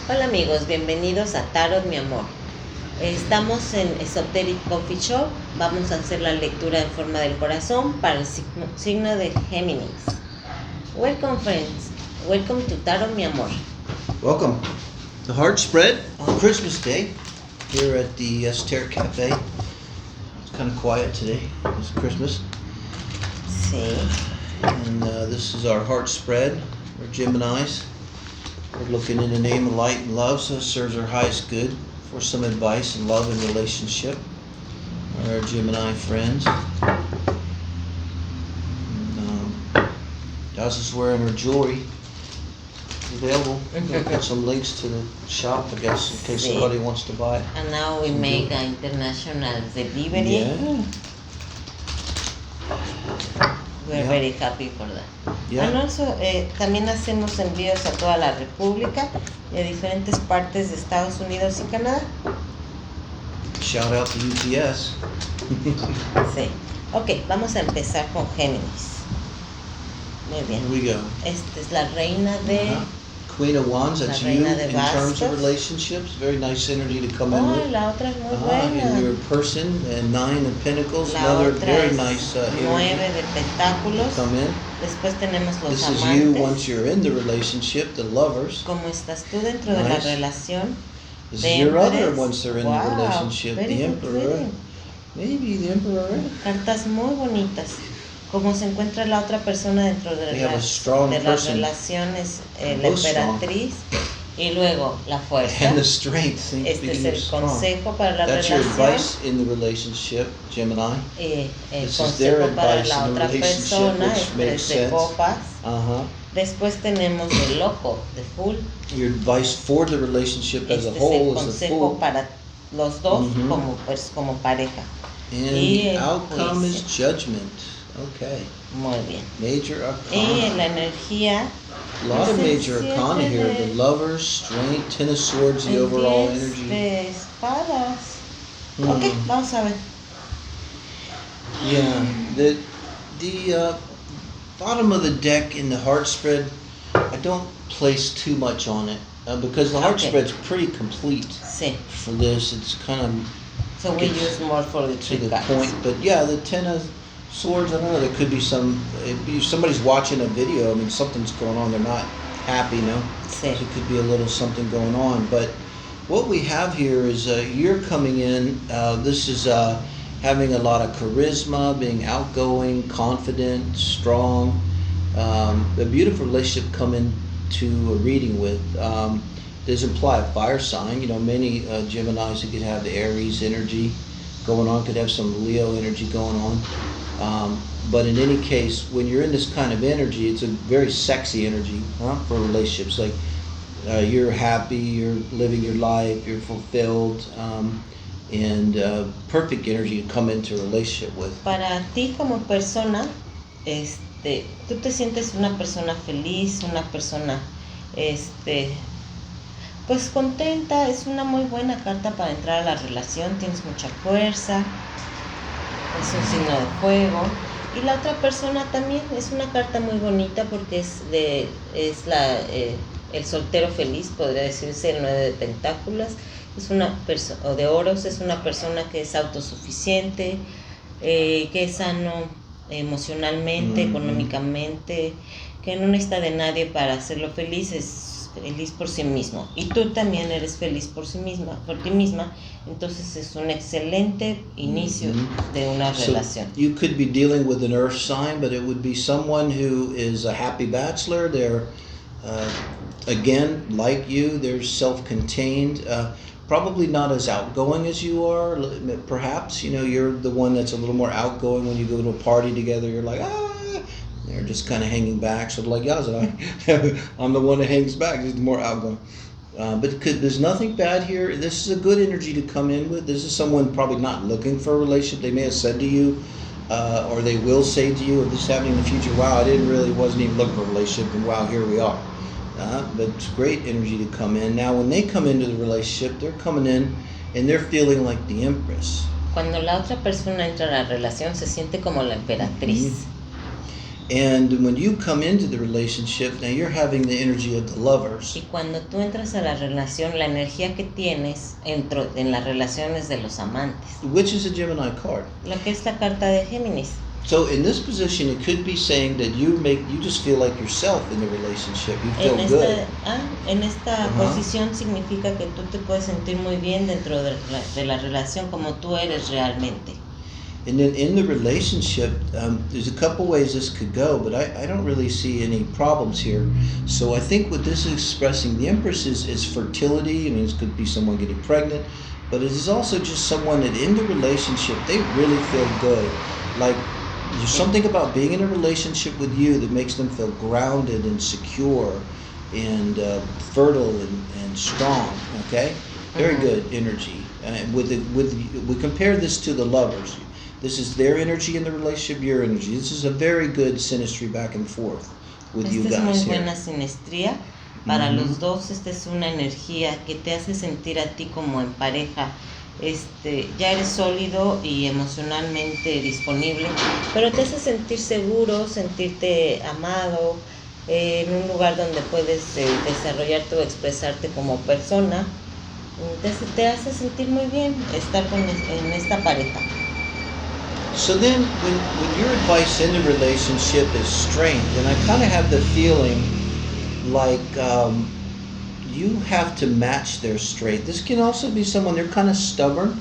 Hola amigos, bienvenidos a Tarot Mi Amor. Estamos en Esoteric Coffee Shop. Vamos a hacer la lectura en forma del corazón para el signo de Géminis. Welcome friends, welcome to Tarot Mi Amor. Welcome. The heart spread on Christmas Day here at the Esther Cafe. It's kind of quiet today. It's Christmas. Sí. And this is our heart spread. We're Geminis. We're looking in the name of light and love, so it serves our highest good for some advice in love and relationship. Our Gemini friends. And, Yaz is wearing her jewelry. Available. We'll put some links to the shop, I guess, in case somebody wants to buy it. And now we make an international delivery. Yeah. We're very happy for that. Yeah. And also, también hacemos envíos a toda la República y a diferentes partes de Estados Unidos y Canadá. Shout out to UPS. Sí. Ok, vamos a empezar con Géminis. Muy bien. Here we go. Esta es la reina de... Queen of Wands, that's you in de terms of relationships. Very nice energy to come in Oh, with. la otra es muy buena. In your person, and 9 of Pentacles, La another otra very es nice 9 energy de to pentáculos. come in. Después tenemos los This is amantes. you once you're in the relationship, the lovers. ¿Cómo estás tú dentro de la Nice. relación? This The is your other Empress. once they're in Wow, the relationship, very the good Emperor. reading. Maybe the Emperor. Cartas muy bonitas. Cómo se encuentra la otra persona dentro de, We have a strong las person. relaciones, la Both strong. emperatriz y luego la fuerza. And the strength. Este es el strong. consejo para la That's your relación. advice in the relationship, Gemini. El This is their consejo para advice la in the otra relationship, persona which es makes 3 de sense. copas. Uh-huh. Después tenemos el loco, de full. Your advice for the relationship as Este a es el whole is the consejo fool. para los dos Mhm. como pareja. And y the el outcome is juicio. judgment. Okay. Muy bien. Major Y arcana. la energía. A lot of es el major arcana 7 here. de- The lovers, strength, 10 of swords, the el overall 10 energy. de espadas. Hmm. Ok, vamos a ver. Yeah. The bottom of the deck in the heart spread, I don't place too much on it because the heart Okay. spread's pretty complete Sí. for this. It's kind of So we It's use more for the to 3 the cards. point, but yeah, the 10 of swords, I don't know, there could be if somebody's watching a video, I mean, something's going on, they're not happy, no? Sí. There could be a little something going on, but what we have here is you're coming in, this is having a lot of charisma, being outgoing, confident, strong, a beautiful relationship come into a reading with. Does imply a fire sign. You know, many Geminis that could have the Aries energy going on, could have some Leo energy going on. But in any case, when you're in this kind of energy, it's a very sexy energy for relationships. Like you're happy, you're living your life, you're fulfilled, and perfect energy to come into a relationship with. Para ti como persona, tú te sientes una persona feliz, una persona, pues contenta. Es una muy buena carta para entrar a la relación. Tienes mucha fuerza. Es un signo de fuego. Y la otra persona también es una carta muy bonita porque el soltero feliz, podría decirse, el 9 de pentáculos. Es una persona, o de oros, es una persona que es autosuficiente, que es sano emocionalmente, económicamente, que no necesita de nadie para hacerlo feliz, es feliz por sí mismo. Y tú también eres feliz por ti misma. Entonces es un excelente inicio de una relación. You could be dealing with an earth sign, but it would be someone who is a happy bachelor. They're, again, like you, they're self-contained. Probably not as outgoing as you are, perhaps. You know, you're the one that's a little more outgoing when you go to a party together. You're like, they're just kind of hanging back. So like Yazid, I'm the one that hangs back. He's more outgoing. But there's nothing bad here. This is a good energy to come in with. This is someone probably not looking for a relationship. They may have said to you, or they will say to you, if this is happening in the future, wow, wasn't even looking for a relationship, and wow, here we are. But it's great energy to come in. Now, when they come into the relationship, they're coming in and they're feeling like the Empress. Cuando la otra persona entra a la relación, se siente como la emperatriz. And when you come into the relationship, now you're having the energy of the lovers. Y cuando tú entras a la relación, la energía que tienes en las relaciones de los amantes, Which is a Gemini card. la que es la carta de Géminis. So in this position, it could be saying that you just feel like yourself in the relationship. You feel good. En esta Ajá. posición significa que tú te puedes sentir muy bien dentro de la relación como tú eres realmente. And then in the relationship, there's a couple ways this could go, but I don't really see any problems here. So I think what this is expressing, the Empress is fertility. I mean, it could be someone getting pregnant, but it is also just someone that in the relationship, they really feel good. Like there's something about being in a relationship with you that makes them feel grounded and secure and fertile and strong, okay? Very good energy. And we compare this to the lovers. This is their energy in the relationship, your energy. This is a very good synastry back and forth with you guys Esta es muy here. buena sinestría para los dos. Esta es una energía que te hace sentir a ti como en pareja. Ya eres sólido y emocionalmente disponible, pero te hace sentir seguro, sentirte amado, en un lugar donde puedes desarrollarte o expresarte como persona. Te hace sentir muy bien estar en esta pareja. So then, when your advice in the relationship is strength, and I kind of have the feeling like you have to match their strength. This can also be someone, they're kind of stubborn.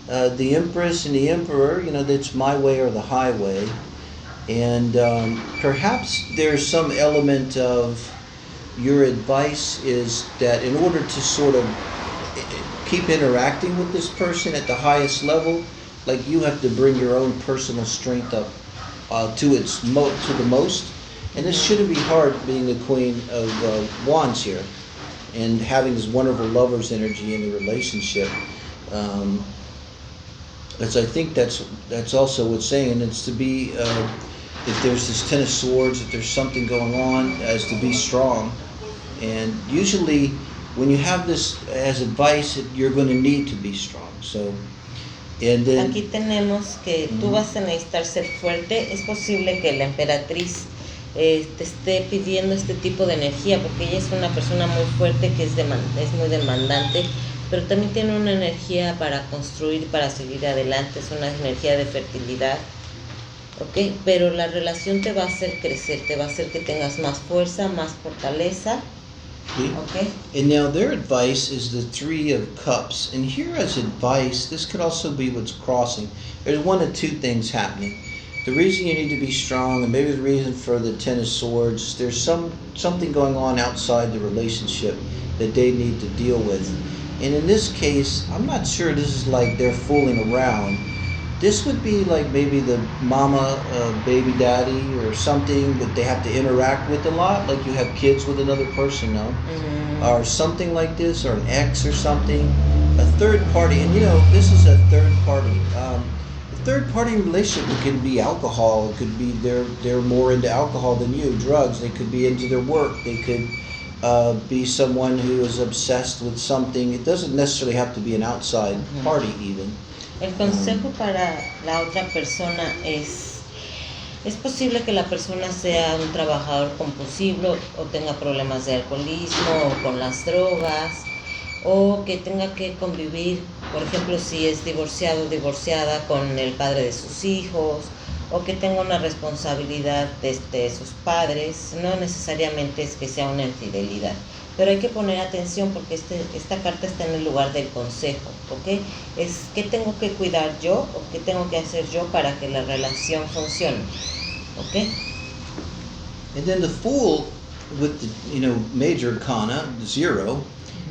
The Empress and the Emperor, that's my way or the highway. And perhaps there's some element of your advice is that in order to sort of keep interacting with this person at the highest level, like you have to bring your own personal strength up to the most, and this shouldn't be hard being the Queen of Wands here, and having this wonderful lover's energy in the relationship. As I think that's also what's saying, and it's to be if there's this Ten of Swords, if there's something going on, as to be strong, and usually when you have this as advice, you're going to need to be strong. So. Aquí tenemos que tú vas a necesitar ser fuerte. Es posible que la emperatriz te esté pidiendo este tipo de energía porque ella es una persona muy fuerte que es muy demandante, pero también tiene una energía para construir, para seguir adelante. Es una energía de fertilidad, ¿ok? Pero la relación te va a hacer crecer, te va a hacer que tengas más fuerza, más fortaleza. Okay. And now their advice is the Three of Cups. And here as advice, this could also be what's crossing. There's one of two things happening. The reason you need to be strong, and maybe the reason for the Ten of Swords, there's something going on outside the relationship that they need to deal with. And in this case, I'm not sure this is like they're fooling around. This would be like maybe the mama, baby daddy or something that they have to interact with a lot, like you have kids with another person, no? Mm-hmm. Or something like this, or an ex or something. A third party, and this is a third party. A third party relationship, it could be alcohol, it could be they're more into alcohol than you, drugs, they could be into their work, they could be someone who is obsessed with something. It doesn't necessarily have to be an outside party even. El consejo para la otra persona es posible que la persona sea un trabajador compulsivo o tenga problemas de alcoholismo o con las drogas, o que tenga que convivir, por ejemplo, si es divorciado o divorciada, con el padre de sus hijos, o que tenga una responsabilidad de sus padres. No necesariamente es que sea una infidelidad, pero hay que poner atención porque esta carta está en el lugar del consejo, ¿ok? Es qué tengo que cuidar yo o qué tengo que hacer yo para que la relación funcione, ¿ok? And then the Fool with the Major Arcana 0,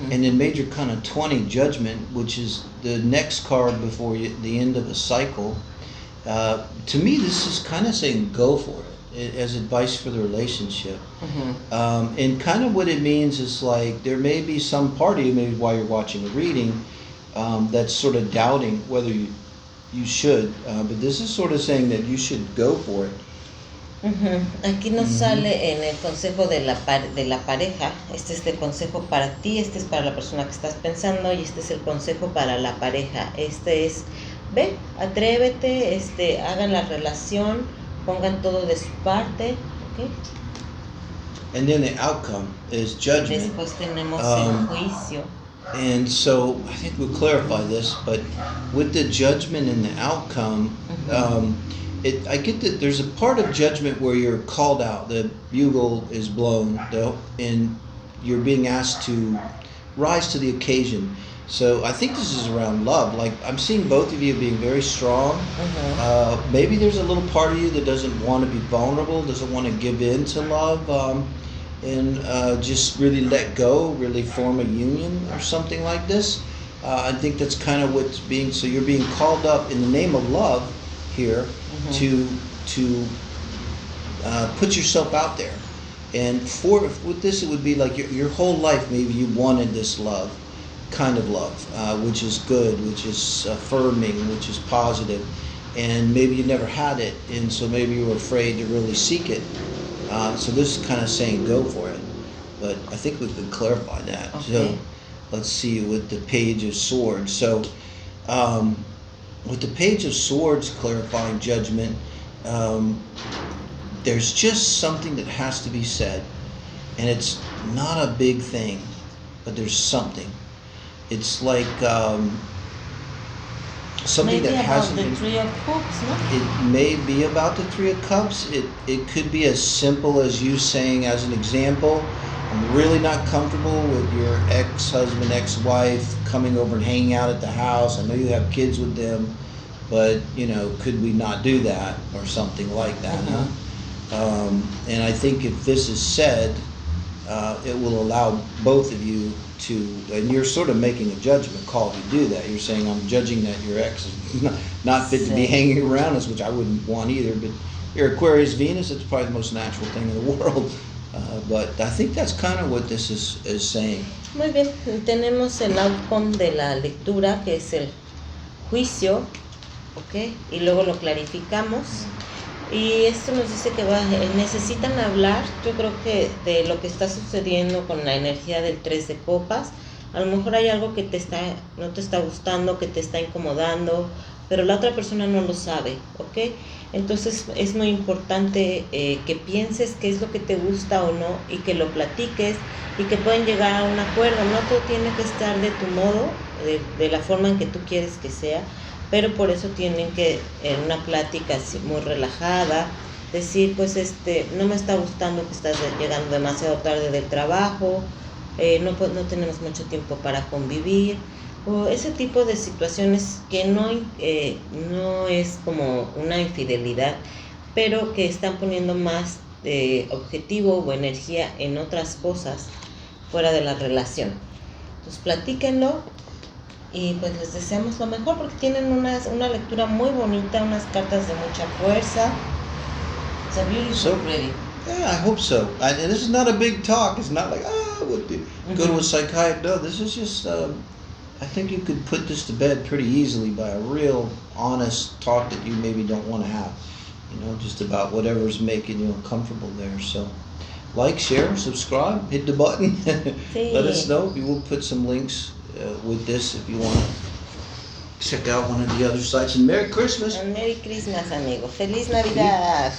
and then Major Arcana 20 Judgment, which is the next card before the end of a cycle. To me, this is kind of saying go for it as advice for the relationship. And kind of what it means is like there may be some party, maybe while you're watching a reading, that's sort of doubting whether you should. But this is sort of saying that you should go for it. Aquí nos sale en el consejo de la pareja. Este es el consejo para ti, este es para la persona que estás pensando y este es el consejo para la pareja. Este es, ve, atrévete, hagan la relación, pongan todo de su parte, ¿ok? And then the outcome is judgment. Después tenemos el juicio. And so I think we'll clarify this, but with the judgment and the outcome, I get that there's a part of judgment where you're called out, the bugle is blown, and you're being asked to rise to the occasion. So I think this is around love. Like I'm seeing both of you being very strong. Maybe there's a little part of you that doesn't want to be vulnerable, doesn't want to give in to love, and just really let go, really form a union or something like this. I think that's kind of what's being. So you're being called up in the name of love here to put yourself out there. And with this, it would be like your whole life. Maybe you wanted this love, kind of love, which is good, which is affirming, which is positive, and maybe you never had it, and so maybe you were afraid to really seek it. So this is kind of saying go for it, but I think we could clarify that. Okay. So let's see with the Page of Swords. So with the Page of Swords clarifying judgment, there's just something that has to be said, and it's not a big thing, but there's something. It's like something maybe that hasn't been... Maybe about the 3 of Cups, no? It may be about the 3 of Cups. It could be as simple as you saying, as an example, I'm really not comfortable with your ex-husband, ex-wife coming over and hanging out at the house. I know you have kids with them, but, could we not do that or something like that, huh? And I think if this is said, it will allow both of you to, and you're sort of making a judgment call if you do that. You're saying, I'm judging that your ex is not fit to be hanging around us, which I wouldn't want either, but your Aquarius Venus, it's probably the most natural thing in the world. But I think that's kind of what this is saying. Muy bien, tenemos el outcome de la lectura, que es el juicio, ¿ok? Y luego lo clarificamos. Y esto nos dice que necesitan hablar, yo creo que de lo que está sucediendo con la energía del 3 de copas. A lo mejor hay algo que no te está gustando, que te está incomodando, pero la otra persona no lo sabe, ¿ok? Entonces es muy importante que pienses qué es lo que te gusta o no y que lo platiques y que pueden llegar a un acuerdo. No todo tiene que estar de tu modo, de la forma en que tú quieres que sea, pero por eso tienen que, en una plática muy relajada, decir, pues no me está gustando que estás llegando demasiado tarde del trabajo, no tenemos mucho tiempo para convivir, o ese tipo de situaciones que no es como una infidelidad, pero que están poniendo más objetivo o energía en otras cosas fuera de la relación. Entonces platíquenlo. Y pues les deseamos lo mejor porque tienen una lectura muy bonita, unas cartas de mucha fuerza. It's a beautiful reading. Yeah, I hope so. And this is not a big talk. It's not like, go to a psychiatrist. No, this is just, I think you could put this to bed pretty easily by a real honest talk that you maybe don't want to have. Just about whatever's making you uncomfortable there. So like, share, subscribe, hit the button. Sí. Let us know. We will put some links with this if you want to check out one of the other sites. And Merry Christmas. And Merry Christmas, amigo. Feliz Navidad.